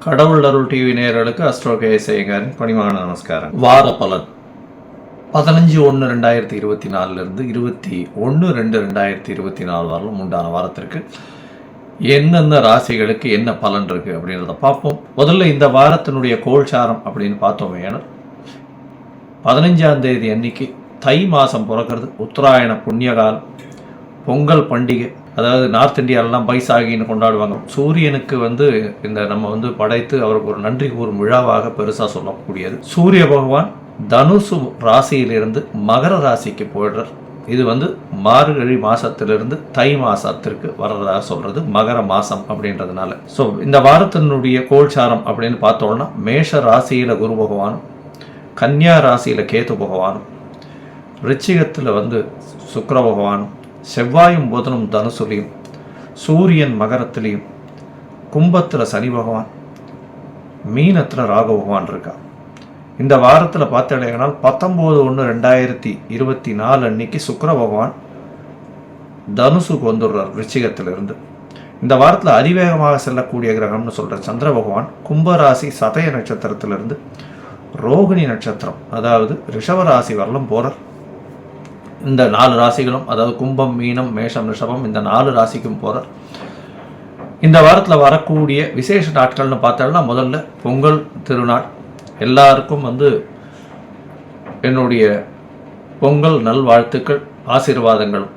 கடவுள் அருள் டிவி நேயர்களுக்கு அஸ்ட்ரோ கேஎஸ்ஐயங்காரின் பணிவான நமஸ்காரம். வார பலன் 15/1/2024 21/2/2024 வரலும் உண்டான வாரத்திற்கு எந்தெந்த ராசிகளுக்கு என்ன பலன் இருக்கு அப்படின்றத பார்ப்போம். முதல்ல இந்த வாரத்தினுடைய கோல்சாரம் அப்படின்னு பார்த்தோமே, 15ஆம் தேதி அன்னைக்கு தை மாதம் பிறக்கிறது. உத்தராயண புண்ணியகாலம், பொங்கல் பண்டிகை. அதாவது நார்த் இந்தியாவிலாம் பைசாகின்னு கொண்டாடுவாங்க. சூரியனுக்கு இந்த நம்ம படைத்து அவருக்கு ஒரு நன்றி கூறும் விழாவாக பெருசாக சொல்லக்கூடியது. சூரிய பகவான் தனுசு ராசியிலிருந்து மகர ராசிக்கு போயிடுறார். இது மார்கழி மாசத்திலிருந்து தை மாசத்திற்கு வர்றதாக சொல்றது, மகர மாசம் அப்படின்றதுனால. ஸோ இந்த வாரத்தினுடைய கோல்சாரம் அப்படின்னு பார்த்தோம்னா, மேஷ ராசியில குரு பகவானும், கன்னியா ராசியில கேது பகவானும், ரிச்சிகத்தில் சுக்கிர பகவானும், செவ்வாயும் புதனும் தனுசுலையும், சூரியன் மகரத்திலையும், கும்பத்தில் சனி பகவான், மீனத்தில் ராகு பகவான் இருக்கா. இந்த வாரத்தில் பார்த்தீங்கன்னா 19/1/2024 அன்னைக்கு சுக்கிர பகவான் தனுசுக்கு வந்துடுறார் ரிச்சிகத்திலிருந்து. இந்த வாரத்தில் அதிவேகமாக செல்லக்கூடிய கிரகம்னு சொல்கிற சந்திர பகவான் கும்பராசி சதய நட்சத்திரத்திலிருந்து ரோகிணி நட்சத்திரம், அதாவது ரிஷபராசி வரலும் போகிறார். இந்த 4 ராசிகளும், அதாவது கும்பம், மீனம், மேஷம், ரிஷபம், இந்த 4 ராசிக்கும் போகிறார். இந்த வாரத்தில் வரக்கூடிய விசேஷ நாட்கள்னு பார்த்தோம்னா, முதல்ல பொங்கல் திருநாள். எல்லாருக்கும் என்னுடைய பொங்கல் நல்வாழ்த்துக்கள், ஆசீர்வாதங்களும்.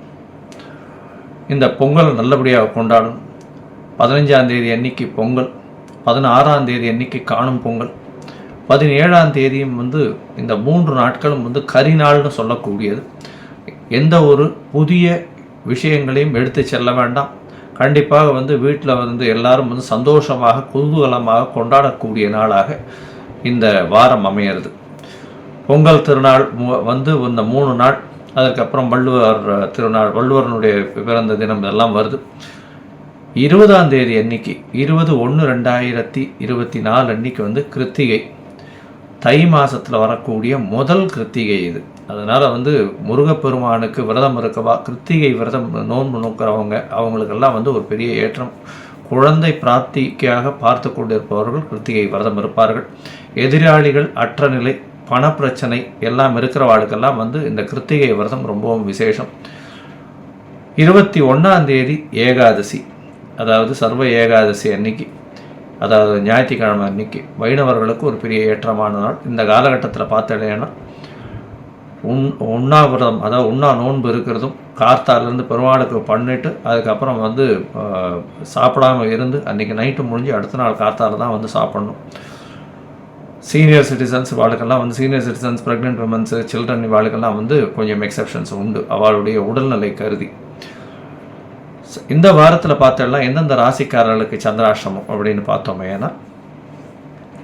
இந்த பொங்கல் நல்லபடியாக கொண்டாடணும். 15ஆம் தேதி அன்னைக்கு பொங்கல், 16ஆம் தேதி அன்னைக்கு காணும் பொங்கல், 17ஆம் தேதியும் இந்த 3 நாட்களும் கரிநாள்னு சொல்லக்கூடியது. எந்த ஒரு புதிய விஷயங்களையும் எடுத்து செல்ல வேண்டாம். கண்டிப்பாக வீட்டில் எல்லாரும் சந்தோஷமாக குதூகலமாக கொண்டாடக்கூடிய நாளாக இந்த வாரம் அமையிறது. பொங்கல் திருநாள் இந்த 3 நாள், அதுக்கப்புறம் வள்ளுவர் திருநாள், வள்ளுவரனுடைய பிறந்த தினம் இதெல்லாம் வருது. 20ஆம் தேதி அன்னைக்கு 20/1/2024 அன்னைக்கு கிருத்திகை, தை மாதத்தில் வரக்கூடிய முதல் கிருத்திகை இது. அதனால் முருகப்பெருமானுக்கு விரதம் இருக்கவா, கிருத்திகை விரதம் நோன்பு நோக்கிறவங்க, அவங்களுக்கெல்லாம் ஒரு பெரிய ஏற்றம். குழந்தை பிராப்திக்காக பார்த்து கொண்டிருப்பவர்கள் கிருத்திகை விரதம் இருப்பார்கள். எதிராளிகள் அற்ற நிலை, பணப்பிரச்சனை எல்லாம் இருக்கிறவாளுக்கெல்லாம் இந்த கிருத்திகை விரதம் ரொம்பவும் விசேஷம். 21ஆம் தேதி ஏகாதசி, அதாவது சர்வ ஏகாதசி அன்னைக்கு, அதாவது ஞாயிற்றுக்கிழமை அன்னைக்கு வைணவர்களுக்கு ஒரு பெரிய ஏற்றமான நாள். இந்த காலகட்டத்தில் பார்த்தேன்னா உண்ணாவிரதம், அதாவது உண்ணா நோன்பு இருக்கிறதும், கார்த்தாலேருந்து பெருமாளுக்கு பண்ணிட்டு அதுக்கப்புறம் சாப்பிடாமல் இருந்து அன்றைக்கி நைட்டு முடிஞ்சு அடுத்த நாள் கார்த்தால தான் சாப்பிடணும். சீனியர் சிட்டிசன்ஸ் வாழ்க்கெல்லாம் senior citizens, pregnant womens, children வாழ்க்கெல்லாம் கொஞ்சம் எக்ஸப்ஷன்ஸ் உண்டு அவளுடைய உடல்நிலை கருதி. இந்த வாரத்தில் பார்த்தோம்னா எந்தெந்த ராசிக்காரர்களுக்கு சந்திராஷ்டமம் அப்படின்னு பார்த்தோமேனா,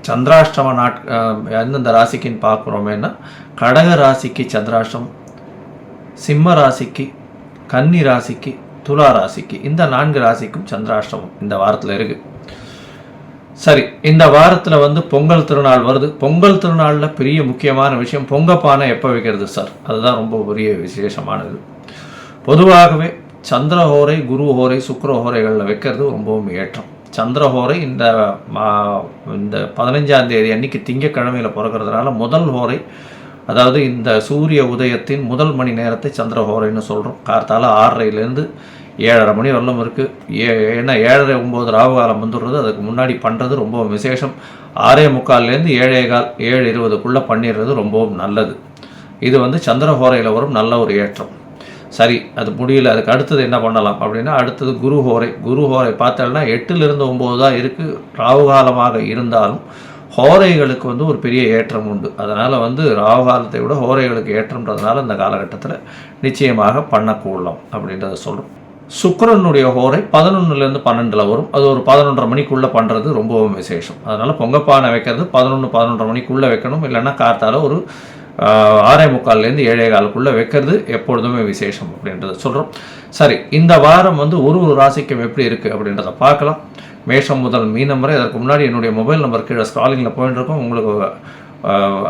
சந்திராஷ்டம எந்தெந்த ராசிக்குன்னு பார்க்குறோமேனா, கடக ராசிக்கு சந்திராஷ்டமம், சிம்ம ராசிக்கு, கன்னி ராசிக்கு, துலா ராசிக்கு, இந்த 4 ராசிக்கும் சந்திராஷ்டமம் இந்த வாரத்தில் இருக்குது. சரி, இந்த வாரத்தில் பொங்கல் திருநாள் வருது. பொங்கல் திருநாளில் பெரிய முக்கியமான விஷயம், பொங்கப்பானை எப்போ வைக்கிறது சார், அதுதான் ரொம்ப பெரிய விசேஷமானது. பொதுவாகவே சந்திரஹோரை, குரு ஹோரை, சுக்கிர ஹோரைகளில் வைக்கிறது ரொம்பவும் ஏற்றம். சந்திரஹோரை இந்த 15ஆம் தேதி அன்னைக்கு திங்கக்கிழமையில் பிறக்கிறதுனால முதல் ஹோரை, அதாவது இந்த சூரிய உதயத்தின் முதல் மணி நேரத்தை சந்திரஹோரைன்னு சொல்கிறோம். கார்த்தால 6:30லேருந்து 7:30 மணி வரலும் இருக்குது. ஏன்னா 7:30-9 ராகு காலம் வந்துடுறது. அதுக்கு முன்னாடி பண்ணுறது ரொம்ப விசேஷம். 6:45லேருந்து 7:15, 7:20க்குள்ளே பண்ணிடுறது ரொம்பவும் நல்லது. இது சந்திரஹோரையில் வரும் நல்ல ஒரு ஏற்றம். சரி, அது முடியல, அதுக்கு அடுத்தது என்ன பண்ணலாம் அப்படின்னா, அடுத்தது குரு ஹோரை. குரு ஹோரை பார்த்தோம்னா 8லிருந்து 9 தான் இருக்குது. ராகுகாலமாக இருந்தாலும் ஹோரைகளுக்கு ஒரு பெரிய ஏற்றம் உண்டு. அதனால் ராகுகாலத்தை விட ஹோரைகளுக்கு ஏற்றம்ன்றதுனால இந்த காலகட்டத்தில் நிச்சயமாக பண்ணக்கூடலாம் அப்படின்றத சொல்கிறோம். சுக்கிரனுடைய ஹோரை 11லேருந்து 12 வரும். அது ஒரு 11:30 மணிக்குள்ளே பண்ணுறது ரொம்பவும் விசேஷம். அதனால் பொங்கப்பானை வைக்கிறது 11-11:30 மணிக்குள்ளே வைக்கணும். இல்லைன்னா கார்த்தால ஒரு 6:45லேருந்து 7:15 வைக்கிறது எப்பொழுதுமே விசேஷம் அப்படின்றத சொல்கிறோம். சரி, இந்த வாரம் ஒரு ராசிக்கும் எப்படி இருக்குது அப்படின்றத பார்க்கலாம். மேஷம் முதல் மீனம் வரை. அதற்கு முன்னாடி என்னுடைய மொபைல் நம்பர் கீழே ஸ்க்ராலிங்கில் போயிட்டு இருக்கோம். உங்களுக்கு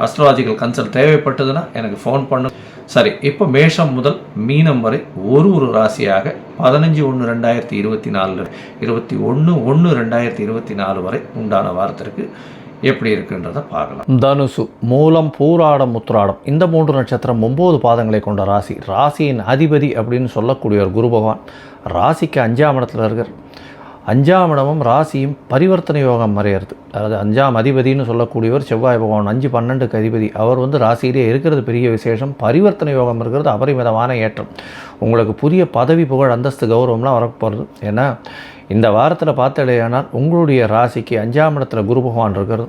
அஸ்ட்ராலஜிக்கல் கன்சல்ட் தேவைப்பட்டதுன்னா எனக்கு ஃபோன் பண்ணு. சரி, இப்போ மேஷம் முதல் மீனம் வரை ஒரு ராசியாக 15/1/2024 21/1/2024 வரை உண்டான வாரத்திற்கு எப்படி இருக்குன்றதை பார்க்கலாம். தனுசு, மூலம், பூராடம், உத்திராடம் இந்த 3 நட்சத்திரம் 9 பாதங்களை கொண்ட ராசி. ராசியின் அதிபதி அப்படின்னு சொல்லக்கூடிய ஒரு குரு பகவான் ராசிக்கு 5ஆம் இடத்துல இருக்கார். 5ஆம் இடமும் ராசியும் பரிவர்த்தனை யோகம் மறையிறது. அதாவது 5ஆம் அதிபதினு சொல்லக்கூடியவர் செவ்வாய் பகவான் 5-12க்கு அதிபதி. அவர் வந்து ராசியிலே இருக்கிறது பெரிய விசேஷம். பரிவர்த்தனை யோகம் இருக்கிறது அபரிமிதமான ஏற்றம். உங்களுக்கு புதிய பதவி, புகழ், அந்தஸ்து, கௌரவம்லாம் வரப்போகிறது. ஏன்னா இந்த வாரத்தில் பார்த்தாலேயானால் உங்களுடைய ராசிக்கு 5ஆம் இடத்துல குரு பகவான் இருக்கிறது.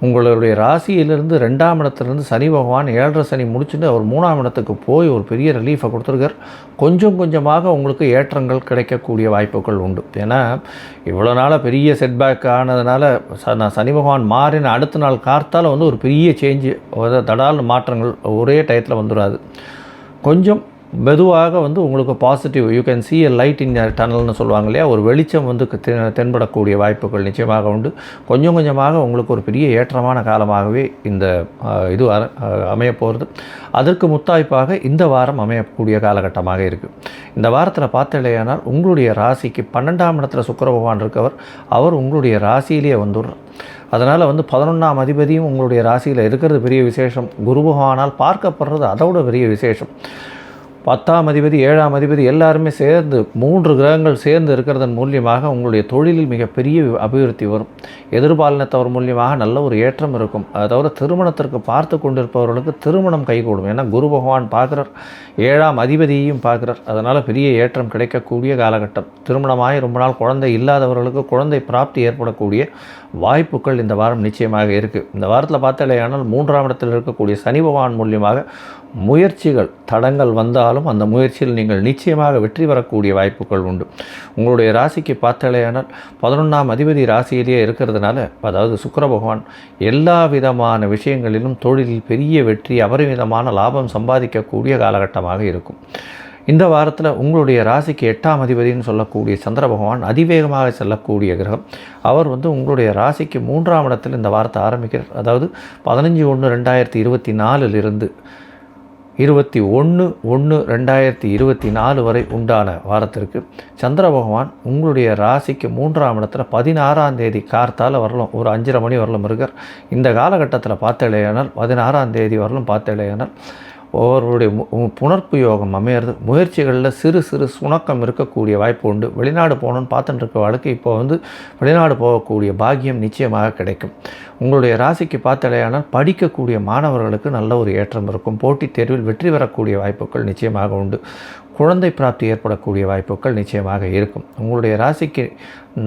உங்களுடைய ராசியிலிருந்து 2ஆம் இடத்துலேருந்து சனி பகவான் 7.5 சனி முடிச்சுட்டு அவர் 3ஆம் இடத்துக்கு போய் ஒரு பெரிய ரிலீஃபை கொடுத்துருக்கார். கொஞ்சம் கொஞ்சமாக உங்களுக்கு ஏற்றங்கள் கிடைக்கக்கூடிய வாய்ப்புகள் உண்டு. ஏன்னா இவ்வளோ நாளாக பெரிய செட்பேக் ஆனதுனால சனி பகவான் மாறின அடுத்த நாள் கார்த்தால் வந்து ஒரு பெரிய சேஞ்சு, தடால் மாற்றங்கள் ஒரே டயத்தில் வந்துடாது. கொஞ்சம் மெதுவாக வந்து உங்களுக்கு positive, you can see a light in your tunnelனு சொல்லுவாங்க இல்லையா, ஒரு வெளிச்சம் வந்து தென்படக்கூடிய வாய்ப்புகள் நிச்சயமாக உண்டு. கொஞ்சம் கொஞ்சமாக உங்களுக்கு ஒரு பெரிய ஏற்றமான காலமாகவே இந்த இது அமையப்போகிறது. அதற்கு முத்தாய்ப்பாக இந்த வாரம் அமையக்கூடிய காலகட்டமாக இருக்குது. இந்த வாரத்தில் பார்த்தலையானால் உங்களுடைய ராசிக்கு 12ஆம் இடத்துல சுக்கிர பகவான் இருக்கவர், அவர் உங்களுடைய ராசியிலேயே வந்துடுறார். அதனால் வந்து 11ஆம் அதிபதியும் உங்களுடைய ராசியில் இருக்கிறது பெரிய விசேஷம். குரு பகவானால் பார்க்கப்படுறது அதோட பெரிய விசேஷம். 10ஆம் அதிபதி, 7ஆம் அதிபதி எல்லாருமே சேர்ந்து 3 கிரகங்கள் சேர்ந்து இருக்கிறதன் மூலியமாக உங்களுடைய தொழிலில் மிகப்பெரிய அபிவிருத்தி வரும். எதிர்பாலினத்தவர் மூலியமாக நல்ல ஒரு ஏற்றம் இருக்கும். அதை தவிர திருமணத்திற்கு பார்த்து கொண்டிருப்பவர்களுக்கு திருமணம் கைகூடும். ஏன்னா குரு பகவான் பார்க்குறார், 7ஆம் அதிபதியையும் பார்க்குறார். அதனால் பெரிய ஏற்றம் கிடைக்கக்கூடிய காலகட்டம். திருமணமாகி ரொம்ப நாள் குழந்தை இல்லாதவர்களுக்கு குழந்தை பிராப்தி ஏற்படக்கூடிய வாய்ப்புகள் இந்த வாரம் நிச்சயமாக இருக்குது. இந்த வாரத்தில் பார்த்தாலேயானால் 3ஆம் இடத்தில் இருக்கக்கூடிய சனி பகவான் மூலியமாக முயற்சிகள் தடங்கள் வந்தாலும் அந்த முயற்சியில் நீங்கள் நிச்சயமாக வெற்றி பெறக்கூடிய வாய்ப்புகள் உண்டு. உங்களுடைய ராசிக்கு பார்த்தாலேயானால் 11ஆம் அதிபதி ராசியிலேயே இருக்கிறதுனால, அதாவது சுக்கிர பகவான் எல்லா விதமான விஷயங்களிலும் தொழிலில் பெரிய வெற்றி, அபரிமிதமான லாபம் சம்பாதிக்கக்கூடிய காலகட்டமாக இருக்கும். இந்த வாரத்தில் உங்களுடைய ராசிக்கு 8ஆம் அதிபதினு சொல்லக்கூடிய சந்திர பகவான் அதிவேகமாக செல்லக்கூடிய கிரகம். அவர் வந்து உங்களுடைய ராசிக்கு 3ஆம் இடத்தில் இந்த வாரத்தை ஆரம்பிக்கிறார். அதாவது 15/1/2024 21/1/2024 வரை உண்டான வாரத்திற்கு சந்திர பகவான் உங்களுடைய ராசிக்கு 3ஆம் இடத்துல 16ஆம் தேதி கார்த்தால் வரலும் ஒரு 5:30 மணி வரலும் இருக்கார். இந்த காலகட்டத்தில் பார்த்தலையானால் 16ஆம் தேதி வரலும் பார்த்தலையானால் ஒவ்வொருடைய புணர்ப்பு யோகம் அமையிறது. முயற்சிகளில் சிறு சிறு சுணக்கம் இருக்கக்கூடிய வாய்ப்பு உண்டு. வெளிநாடு போகணுன்னு பார்த்துட்டு இருக்க வாழ்க்கை இப்போ வந்து வெளிநாடு போகக்கூடிய பாக்கியம் நிச்சயமாக கிடைக்கும். உங்களுடைய ராசிக்கு பார்த்தலையானால் படிக்கக்கூடிய மாணவர்களுக்கு நல்ல ஒரு ஏற்றம் இருக்கும். போட்டித் தேர்வில் வெற்றி பெறக்கூடிய வாய்ப்புகள் நிச்சயமாக உண்டு. குழந்தை பிராப்தி ஏற்படக்கூடிய வாய்ப்புகள் நிச்சயமாக இருக்கும். உங்களுடைய ராசிக்கு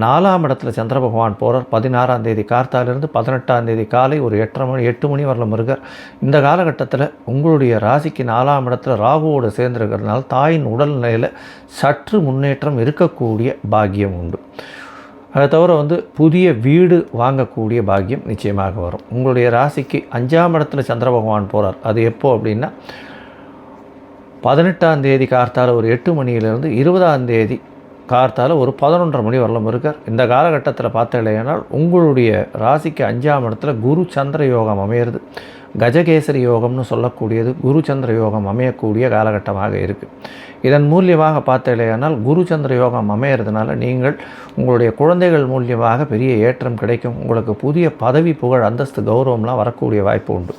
4ஆம் இடத்துல சந்திர பகவான் போகிறார். 16ஆம் தேதி கார்த்தாலிருந்து 18ஆம் தேதி காலை ஒரு 8 மணி வரலும் இருக்கார். இந்த காலகட்டத்தில் உங்களுடைய ராசிக்கு 4ஆம் இடத்துல ராகுவோடு சேர்ந்திருக்கிறதுனால தாயின் உடல்நிலையில் சற்று முன்னேற்றம் இருக்கக்கூடிய பாக்கியம் உண்டு. அதை தவிர வந்து புதிய வீடு வாங்கக்கூடிய பாக்கியம் நிச்சயமாக வரும். உங்களுடைய ராசிக்கு 5ஆம் இடத்துல சந்திர பகவான் போகிறார். அது எப்போ அப்படின்னா 18ஆம் தேதி கார்த்தால் ஒரு 8 மணியிலிருந்து 20ஆம் தேதி கார்த்தால் ஒரு 11:30 மணி வரலும் இருக்கார். இந்த காலகட்டத்தில் பார்த்தலையானால் உங்களுடைய ராசிக்கு 5ஆம் இடத்துல குரு சந்திர யோகம் அமையிறது. கஜகேசரி யோகம்னு சொல்லக்கூடியது குரு சந்திர யோகம் அமையக்கூடிய காலகட்டமாக இருக்குது. இதன் மூலியமாக பார்த்தலையானால் குரு சந்திர யோகம் அமையிறதுனால நீங்கள் உங்களுடைய குழந்தைகள் மூலியமாக பெரிய ஏற்றம் கிடைக்கும். உங்களுக்கு புதிய பதவி, புகழ், அந்தஸ்து, கௌரவம்லாம் வரக்கூடிய வாய்ப்பு உண்டு.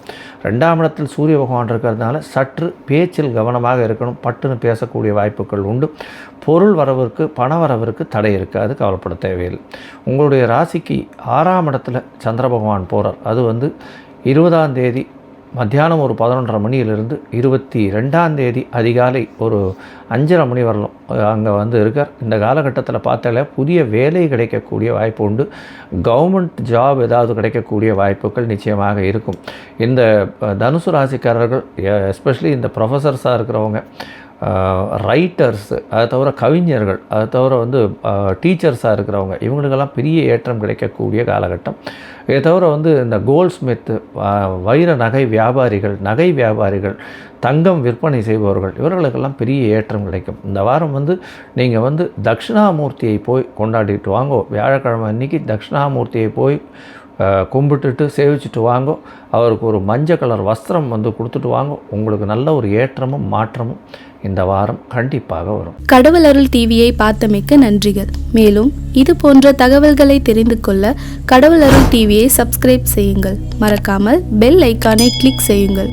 2ஆம் இடத்தில் சூரிய பகவான் இருக்கிறதுனால சற்று பேச்சில் கவனமாக இருக்கணும். பட்டுன்னு பேசக்கூடிய வாய்ப்புகள் உண்டு. பொருள் வரவிற்கு, பண வரவிற்கு தடை இருக்காது, கவலைப்பட தேவையில்லை. உங்களுடைய ராசிக்கு 6ஆம் இடத்துல சந்திர பகவான் போகிறார். அது வந்து 20ஆம் தேதி மத்தியானம் ஒரு 11:30 மணியிலிருந்து 22ஆம் தேதி அதிகாலை ஒரு 5:30 மணி வரலும் அங்கே வந்து இருக்கார். இந்த காலகட்டத்தில் பார்த்தாலே புதிய வேலை கிடைக்கக்கூடிய வாய்ப்பு உண்டு. கவர்மெண்ட் ஜாப் ஏதாவது கிடைக்கக்கூடிய வாய்ப்புகள் நிச்சயமாக இருக்கும். இந்த தனுசு ராசிக்காரர்கள் எஸ்பெஷலி இந்த ப்ரொஃபஸர்ஸாக இருக்கிறவங்க, ரைட்டர்ஸ், அதை தவிர கவிஞர்கள், அதை தவிர வந்து டீச்சர்ஸாக இருக்கிறவங்க, இவங்களுக்கெல்லாம் பெரிய ஏற்றம் கிடைக்கக்கூடிய காலகட்டம். இதை தவிர வந்து இந்த கோல்ட் ஸ்மித்து, வைர நகை வியாபாரிகள், தங்கம் விற்பனை செய்பவர்கள், இவர்களுக்கெல்லாம் பெரிய ஏற்றம் கிடைக்கும். இந்த வாரம் வந்து நீங்கள் வந்து தட்சிணாமூர்த்தியை போய் கொண்டாடிட்டு வாங்க. வியாழக்கிழமை அன்றைக்கி தட்சிணாமூர்த்தியை போய் கும்பிட்டுட்டு சேவிச்சுட்டு வாங்கோ. அவருக்கு ஒரு மஞ்சள் கலர் வஸ்திரம் வந்து கொடுத்துட்டு வாங்கோ. உங்களுக்கு நல்ல ஒரு ஏற்றமும் மாற்றமும் இந்த வாரம் கண்டிப்பாக வரும். கடவுள் அருள் டிவியை பார்த்தமைக்க நன்றிகள். மேலும் இது போன்ற தகவல்களை தெரிந்து கொள்ள கடவுள் அருள் டிவியை சப்ஸ்கிரைப் செய்யுங்கள். மறக்காமல் பெல் ஐக்கானை கிளிக் செய்யுங்கள்.